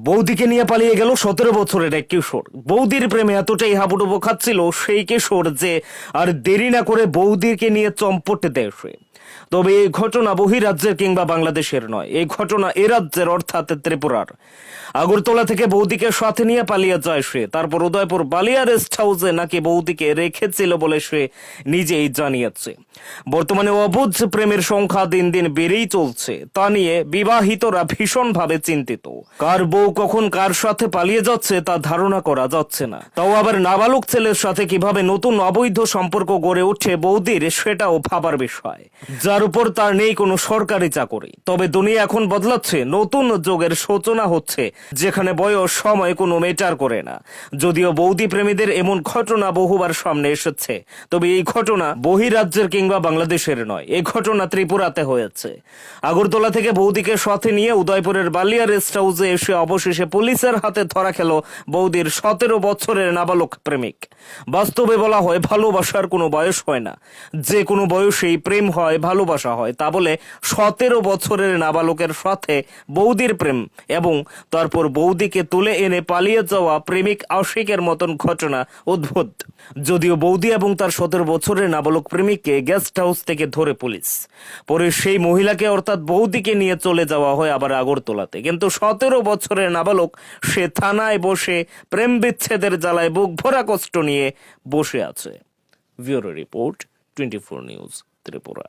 বৌদিকে নিয়ে পালিয়ে গেল 17 বছরের এক কিশোর। বৌদির প্রেমে এতটাই হাবুডুবু খাচ্ছিল সেই কিশোর যে আর দেরি না করে বৌদিকে নিয়ে চম্পট দেয় সে। তবে এই ঘটনা বহিরাজ্যের কিংবা বাংলাদেশের নয়, এই ঘটনা এ রাজ্যের অর্থাৎ ত্রিপুরার। আগরতলা থেকে বৌদিকে সাথে নিয়ে পালিয়ে যায় সে। তারপর উদয়পুর বালিয়া রেস্ট হাউসে নাকি বৌদিকে রেখেছিল বলে সে নিজেই জানিয়েছে। বর্তমানে অবুঝ প্রেমের সংখ্যা দিন দিন বেড়েই চলছে। তা নিয়ে বিবাহিতরা ভীষণভাবে চিন্তিত। কার বউ কখন কার সাথে পালিয়ে যাচ্ছে তা ধারণা করা যাচ্ছে না। তাও আবার নাবালক ছেলের সাথে কিভাবে নতুন অবৈধ সম্পর্ক গড়ে ওঠে বৌদির, সেটাও ভাবার বিষয়, যার উপর তার নেই কোনো সরকারি চাকরি। তবে দুনিয়া এখন বদলাচ্ছে, নতুন যুগের সূচনা হচ্ছে, যেখানে বয়স সময় কোনো মেটার করে না। যদিও বৌদি প্রেমীদের এমন ঘটনা বহুবার সামনে এসেছে, তবে এই ঘটনা বহিরাজ্যের কিংবা বাংলাদেশের নয়, এই ঘটনা ত্রিপুরাতে হয়েছে। আগরতলা থেকে বৌদিকে সাথে নিয়ে উদয়পুরের বালিয়া রেস্ট হাউসে এসে অবশেষে পুলিশের হাতে ধরা খেল বৌদির 17 বছরের নাবালক প্রেমিক। বাস্তবে বলা হয়, ভালোবাসার কোনো বয়স হয় না, যে কোনো বয়সেই প্রেম হয়, ভালোবাসা হয়। তা বলে 17 বছরের নাবালকের সাথে বৌদির প্রেম এবং তারপর বৌদিকে তুলে এনে পালিয়ে যাওয়া প্রেমিক আশিকের মতন ঘটনা অদ্ভুত। যদিও বৌদি এবং তার 17 বছরের নাবালক প্রেমিককে গেস্ট হাউস থেকে ধরে পুলিশ, পরে সেই মহিলাকে অর্থাৎ বৌদিকে নিয়ে চলে যাওয়া হয় আবার আগরতলাতে। কিন্তু 17 বছরের নাবালক সে থানায় বসে প্রেম বিচ্ছেদের জ্বালায় বুক ভরা কষ্ট নিয়ে বসে আছে। Bureau report, 24 news, Tripura.